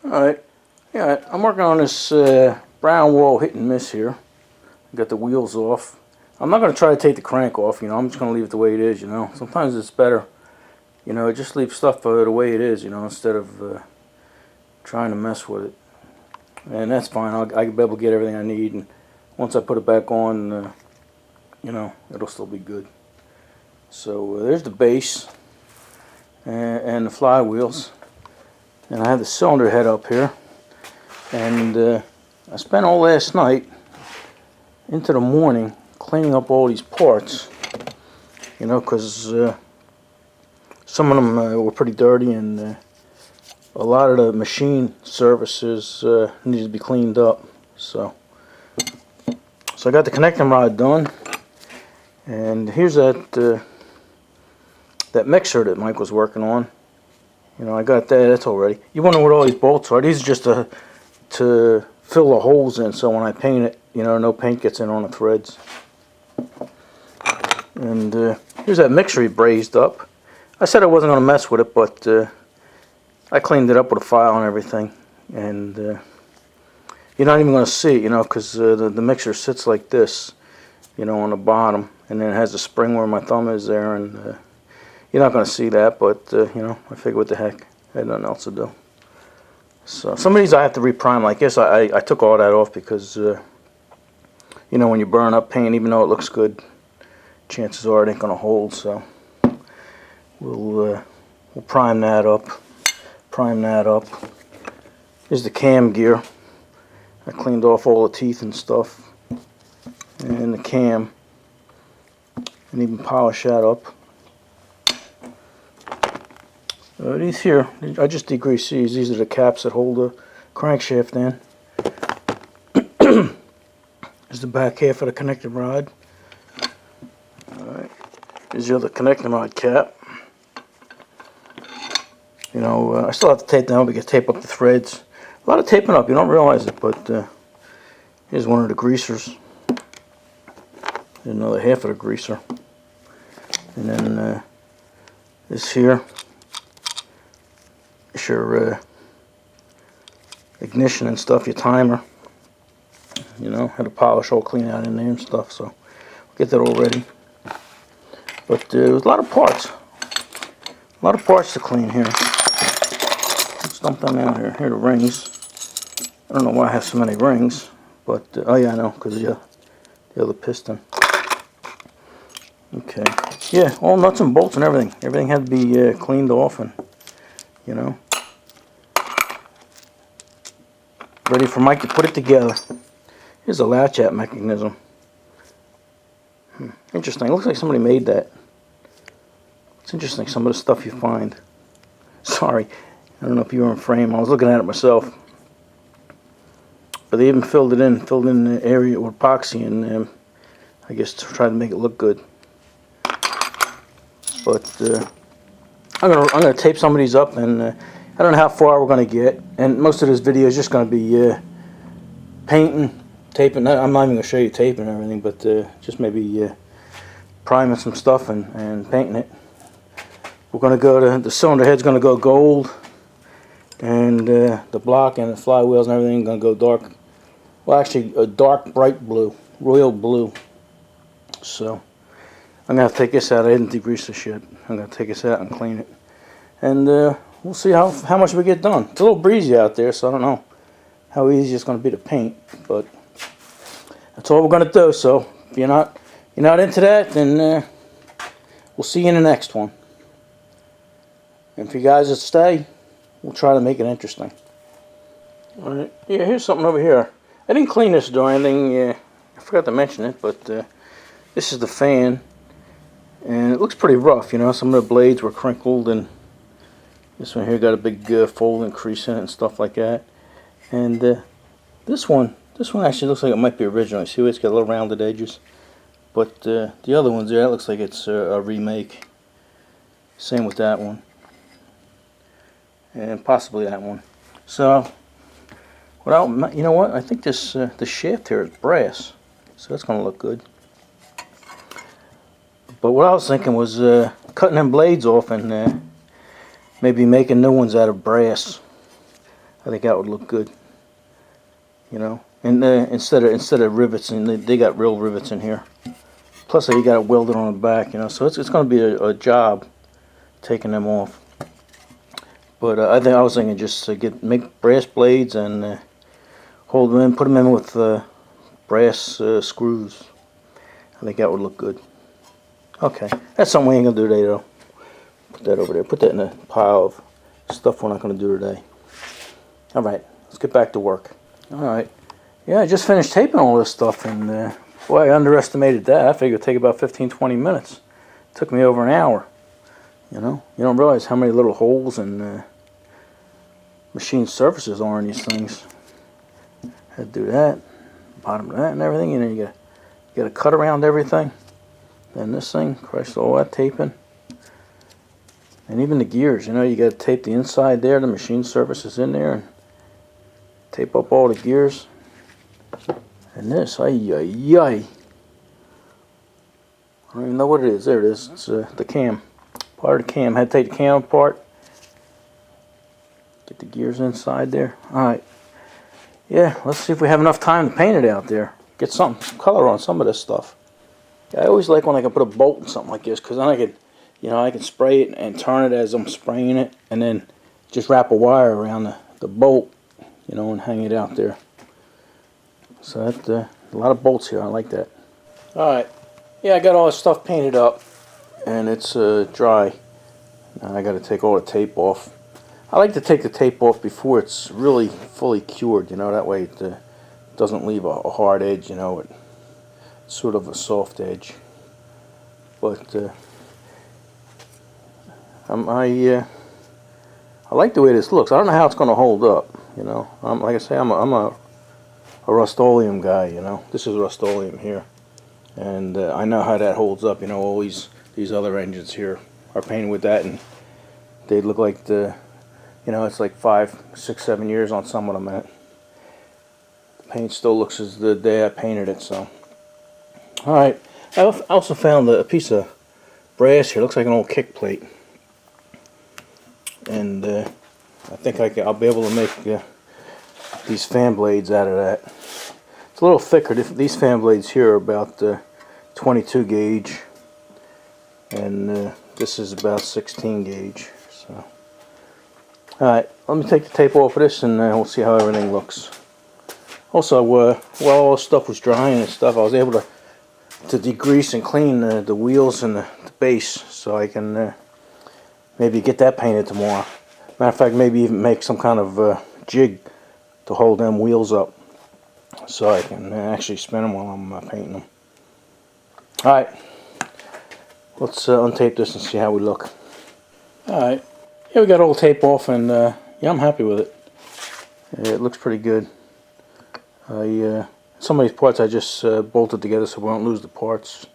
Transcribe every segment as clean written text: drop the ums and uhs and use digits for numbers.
Alright, yeah, I'm working on this Brownwall Hit and Miss here. Got the wheels off. I'm not going to try to take the crank off, I'm just going to leave it the way it is, Sometimes it's better, just leave stuff the way it is, instead of trying to mess with it. And that's fine, I'll be able to get everything I need, and once I put it back on, it'll still be good. So there's the base and the flywheels. And I have the cylinder head up here, and I spent all last night into the morning cleaning up all these parts, because some of them were pretty dirty, and a lot of the machine surfaces needed to be cleaned up. So I got the connecting rod done, and here's that mixer that Mike was working on. I got that's all ready. You wonder what all these bolts are. These are just to fill the holes in, so when I paint it, no paint gets in on the threads. And here's that mixer he brazed up. I said I wasn't going to mess with it, but I cleaned it up with a file and everything. And you're not even going to see it, because the mixer sits like this, on the bottom. And then it has a spring where my thumb is there, and you're not going to see that, but, I figured what the heck, I had nothing else to do. So, some of these I have to reprime like this. I took all that off because, when you burn up paint, even though it looks good, chances are it ain't going to hold, so we'll prime that up. Here's the cam gear. I cleaned off all the teeth and stuff, and the cam, and even polish that up. These here, I just degreased these. These are the caps that hold the crankshaft in. There's the back half of the connecting rod. Alright, here's the other connecting rod cap. I still have to tape down. We can tape up the threads. A lot of taping up, you don't realize it, but here's one of the greasers. Here's another half of the greaser. And then this here. It's your ignition and stuff, your timer. Had to polish all clean out in there and stuff, so we'll get that all ready. But there's a lot of parts. A lot of parts to clean here. Let's dump them out here. Here are the rings. I don't know why I have so many rings, but oh yeah, I know, because of the other piston. Okay. Yeah, all nuts and bolts and everything. Everything had to be cleaned off and ready for Mike to put it together. Here's a latch-out mechanism. Interesting. It looks like somebody made that. It's interesting, some of the stuff you find. Sorry, I don't know if you were in frame. I was looking at it myself. But they even filled in the area with epoxy, and I guess to try to make it look good. But I'm gonna tape some of these up, and I don't know how far we're gonna get. And most of this video is just gonna be painting, taping. I'm not even gonna show you taping and everything, but just maybe priming some stuff and painting it. We're gonna go to the cylinder head's gonna go gold, and the block and the flywheels and everything gonna go dark. Well, actually, a dark bright blue, royal blue. So I'm going to take this out. I didn't degrease this yet. I'm going to take this out and clean it. And we'll see how much we get done. It's a little breezy out there, so I don't know how easy it's going to be to paint. But that's all we're going to do. So if you're not into that, then we'll see you in the next one. And if you guys will stay, we'll try to make it interesting. Alright, yeah, here's something over here. I didn't clean this door or anything. I forgot to mention it, but this is the fan. And it looks pretty rough, some of the blades were crinkled, and this one here got a big folding crease in it and stuff like that. And this one actually looks like it might be original. See, it's got little rounded edges. But the other ones there, that looks like it's a remake. Same with that one. And possibly that one. So, you know what? I think this the shaft here is brass. So that's going to look good. But what I was thinking was cutting them blades off and maybe making new ones out of brass. I think that would look good, you know. And instead of rivets, and they got real rivets in here. Plus, you got it welded on the back, you know. So it's going to be a job taking them off. But I was thinking just make brass blades and hold them in, put them in with brass screws. I think that would look good. Okay, that's something we ain't gonna do today though. Put that over there. Put that in a pile of stuff we're not gonna do today. All right, let's get back to work. All right. Yeah, I just finished taping all this stuff, and boy, I underestimated that. I figured it'd take about 15-20 minutes. It took me over an hour. You know, you don't realize how many little holes and machine surfaces are in these things. Had to do that, bottom of that, and everything. You know, you got to cut around everything. And this thing, Christ, all that taping, and even the gears. You know, you got to tape the inside there, the machine surfaces in there, and tape up all the gears. And this, ay. I don't even know what it is. There it is. It's the cam. Part of the cam. Had to take the cam apart. Get the gears inside there. Alright. Yeah, let's see if we have enough time to paint it out there. Get some color on some of this stuff. I always like when I can put a bolt in something like this, because then I can spray it and turn it as I'm spraying it, and then just wrap a wire around the bolt, you know, and hang it out there. So that a lot of bolts here. I like that. All right, yeah, I got all this stuff painted up, and it's dry. Now I got to take all the tape off. I like to take the tape off before it's really fully cured. You know, that way it doesn't leave a hard edge. You know, it's sort of a soft edge. But I like the way this looks. I don't know how it's going to hold up. You know, like I say, I'm a Rust-Oleum guy. You know, this is Rust-Oleum here, and I know how that holds up. You know, all these other engines here are painted with that, and they look like you know, it's like 5, 6, 7 years on some of them. And the paint still looks as the day I painted it. So, all right. I also found a piece of brass here. Looks like an old kick plate, and I think I'll be able to make these fan blades out of that. It's a little thicker. These fan blades here are about 22 gauge, and this is about 16 gauge. So, all right, let me take the tape off of this, and we'll see how everything looks. Also, while all this stuff was drying and stuff, I was able to degrease and clean the wheels and the base, so I can maybe get that painted tomorrow. Matter of fact, maybe even make some kind of jig to hold them wheels up, so I can actually spin them while I'm painting them. Alright, let's untape this and see how we look. Alright, yeah, we got all the tape off, and yeah, I'm happy with it. It looks pretty good. Some of these parts I just bolted together so we won't lose the parts.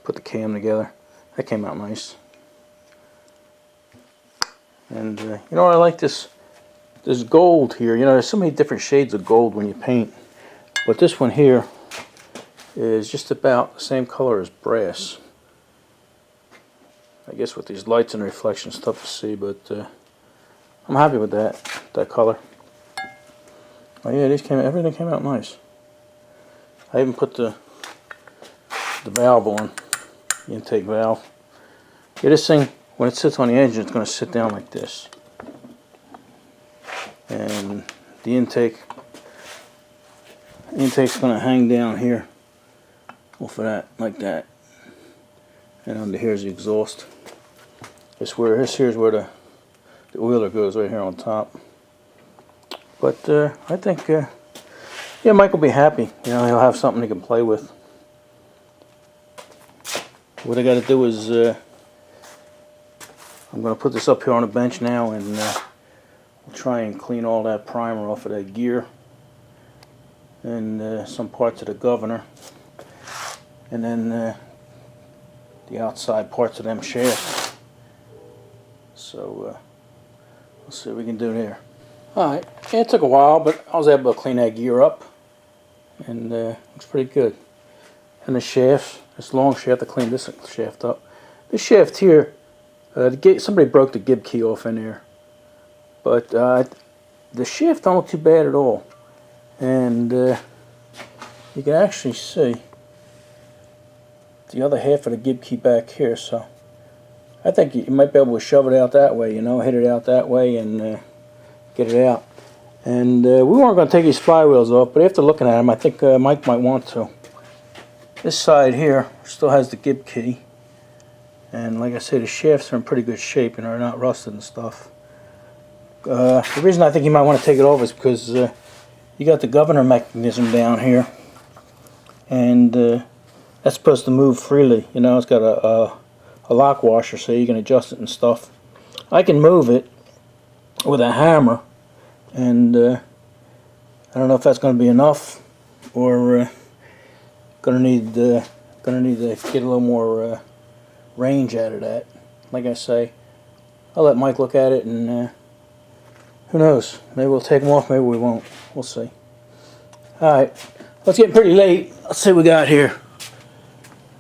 Put the cam together. That came out nice. And you know, I like this gold here. You know, there's so many different shades of gold when you paint, but this one here is just about the same color as brass. I guess with these lights and reflections, tough to see, but I'm happy with that color. Oh yeah, everything came out nice. I even put the valve on, the intake valve. Yeah, this thing, when it sits on the engine, it's going to sit down like this. And the intake's going to hang down here off of that, like that. And under here's the exhaust. Here's where the oiler goes, right here on top. But I think, yeah, Mike will be happy. You know, he'll have something he can play with. What I got to do is, I'm going to put this up here on a bench now, and we'll try and clean all that primer off of that gear and some parts of the governor, and then the outside parts of them shafts. So we'll see what we can do there. Alright, yeah, it took a while, but I was able to clean that gear up, and looks pretty good. And the shafts, this long shaft, I cleaned this shaft up. This shaft here, somebody broke the gib key off in there, but the shaft don't look too bad at all, and you can actually see the other half of the gib key back here. So I think you might be able to shove it out that way, you know, hit it out that way and get it out. And we weren't going to take these flywheels off, but after looking at them, I think Mike might want to. This side here still has the gib key, and like I say, the shafts are in pretty good shape and are not rusted and stuff. The reason I think you might want to take it off is because you got the governor mechanism down here, and that's supposed to move freely. You know, it's got a lock washer, so you can adjust it and stuff. I can move it with a hammer, and I don't know if that's going to be enough, or gonna need to get a little more range out of that. Like I say, I'll let Mike look at it, and who knows? Maybe we'll take them off, maybe we won't. We'll see. Alright, well, it's getting pretty late. Let's see what we got here.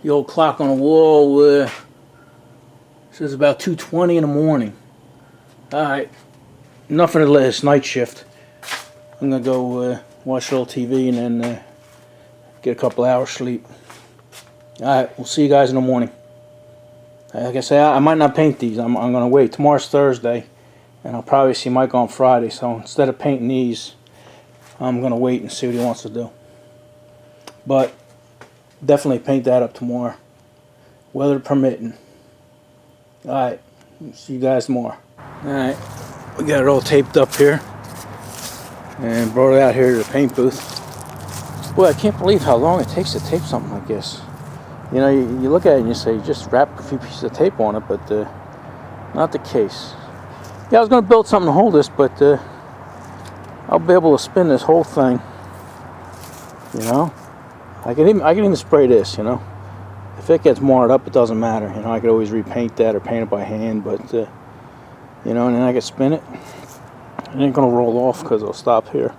The old clock on the wall says about 2:20 in the morning. Alright, enough of this night shift. I'm going to go watch a little TV and then get a couple hours sleep. Alright, we'll see you guys in the morning. Like I say, I might not paint these. I'm going to wait. Tomorrow's Thursday, and I'll probably see Mike on Friday. So instead of painting these, I'm going to wait and see what he wants to do. But definitely paint that up tomorrow, weather permitting. Alright, see you guys tomorrow. Alright, we got it all taped up here and brought it out here to the paint booth. Boy, I can't believe how long it takes to tape something like this. You know, you look at it and you say, just wrap a few pieces of tape on it, but not the case. Yeah, I was going to build something to hold this, but I'll be able to spin this whole thing. You know, I can even spray this. You know, if it gets marred up, it doesn't matter. You know, I could always repaint that or paint it by hand, but you know, and then I could spin it. It ain't going to roll off because it'll stop here.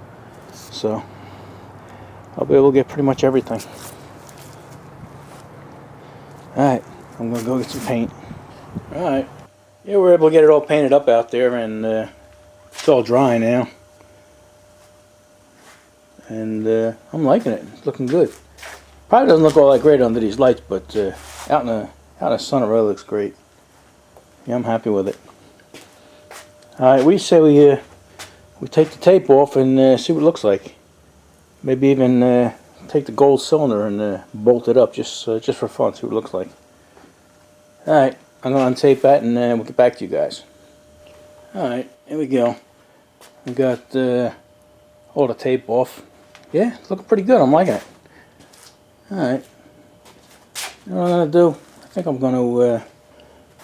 So I'll be able to get pretty much everything. Alright, I'm going to go get some paint. Alright, yeah, we're able to get it all painted up out there, and it's all dry now. And I'm liking it. It's looking good. Probably doesn't look all that great under these lights, but out in the sun it really looks great. Yeah, I'm happy with it. Alright, we say we take the tape off and see what it looks like. Maybe even take the gold cylinder and bolt it up just for fun, see what it looks like. Alright, I'm going to untape that and we'll get back to you guys. Alright, here we go. We got all the tape off. Yeah, it's looking pretty good. I'm liking it. Alright. You know what I'm going to do? I think I'm going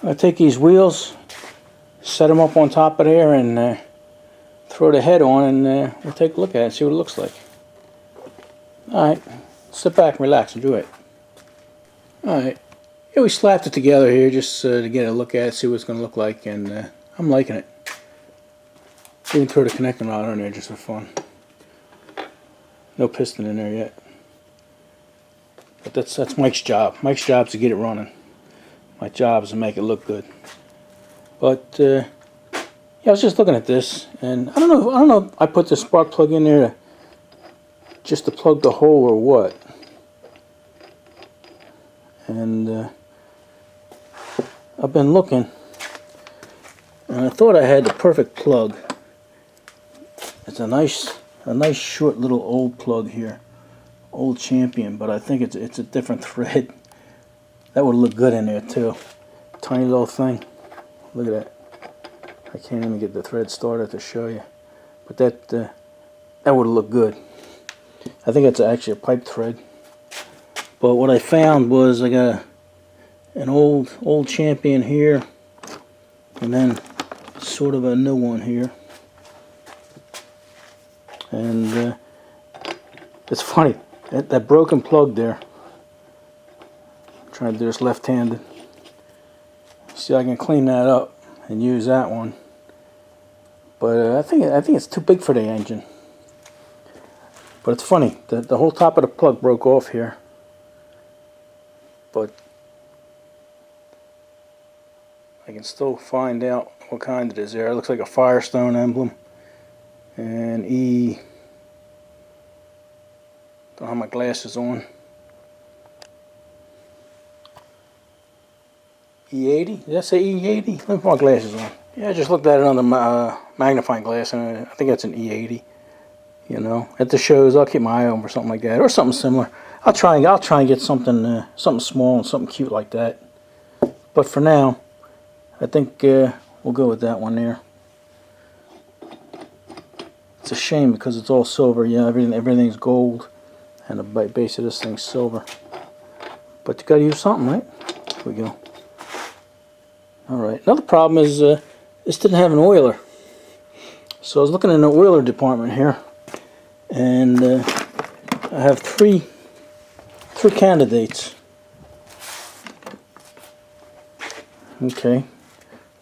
to take these wheels, set them up on top of there, and throw the head on, and we'll take a look at it and see what it looks like. Alright, sit back and relax, enjoy it. Alright, yeah, we slapped it together here just to get a look at it, see what it's going to look like, and I'm liking it. Even throw the connecting rod on there just for fun. No piston in there yet. But that's Mike's job. Mike's job is to get it running. My job is to make it look good. But yeah, I was just looking at this, and I don't know if I put the spark plug in there just to plug the hole or what. And I've been looking, and I thought I had the perfect plug. It's a nice short little old plug here, old Champion, but I think it's a different thread. That would look good in there too. Tiny little thing. Look at that. I can't even get the thread started to show you, but that would look good. I think it's actually a pipe thread. But what I found was I got an old Champion here, and then sort of a new one here. And it's funny, that broken plug there. I'm trying to do this left-handed. See, I can clean that up and use that one. But I think it's too big for the engine. But it's funny, the whole top of the plug broke off here. But I can still find out what kind it is there. It looks like a Firestone emblem. and E. Don't have my glasses on. E80? Did I say E80? Let me put my glasses on. Yeah, I just looked at it on the magnifying glass, and I think that's an E80. You know, at the shows, I'll keep my eye on for something like that, or something similar. I'll try and get something small and something cute like that. But for now, I think we'll go with that one there. It's a shame because it's all silver. Yeah, everything's gold, and the base of this thing's silver. But you got to use something, right? Here we go. All right. Another problem is this didn't have an oiler, so I was looking in the oiler department here, and I have three candidates. Okay.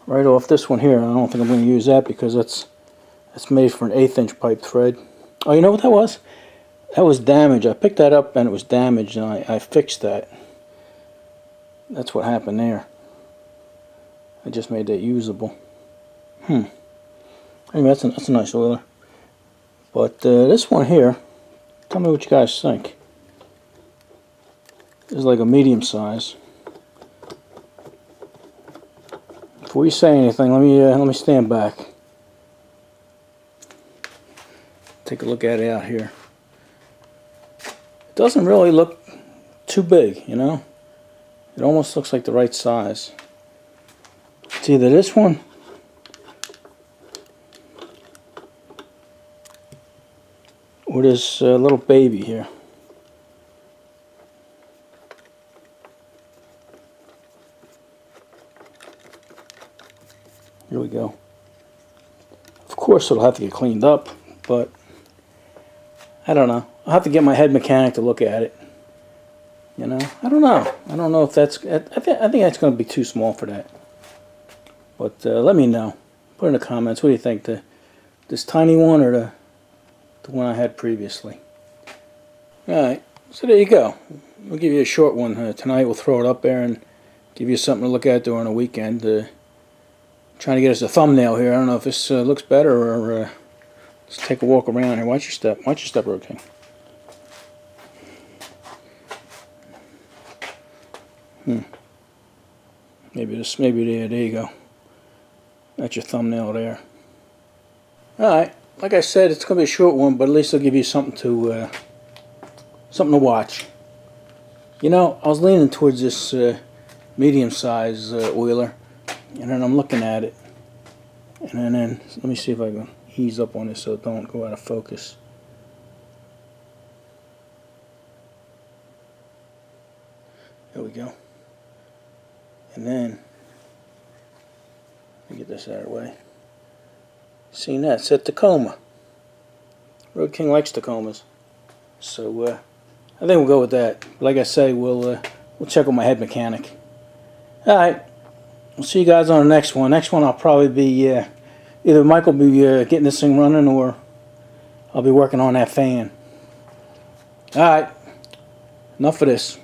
Right off this one here, I don't think I'm going to use that because that's made for an 1/8 inch pipe thread. Oh, you know what that was? That was damaged. I picked that up and it was damaged, and I fixed that. That's what happened there. I just made that usable. Anyway, that's a nice oiler. But this one here, tell me what you guys think. This is like a medium size. Before you say anything, let me stand back. Take a look at it out here. It doesn't really look too big, you know. It almost looks like the right size. It's either this one or this little baby here. Here we go. Of course it'll have to get cleaned up, but I don't know. I'll have to get my head mechanic to look at it. You know, I don't know. I don't know if that's. I think that's going to be too small for that. But let me know. Put in the comments. What do you think? This tiny one or the one I had previously? All right. So there you go. We'll give you a short one tonight. We'll throw it up there and give you something to look at during the weekend. Trying to get us a thumbnail here. I don't know if this looks better or let's take a walk around here. Watch your step. Watch your step, Road King. Maybe there you go. That's your thumbnail there. Alright, like I said, it's going to be a short one, but at least it'll give you something to watch. You know, I was leaning towards this medium-size oiler, and then I'm looking at it, and then let me see if I can ease up on this so it don't go out of focus. There we go. And then let me get this out of the way. Seen that? It's a Tacoma. Road King likes Tacomas, so I think we'll go with that. Like I say, we'll check with my head mechanic. All right, we'll see you guys on the next one. Next one, I'll probably be either Mike will be getting this thing running, or I'll be working on that fan. All right, enough of this.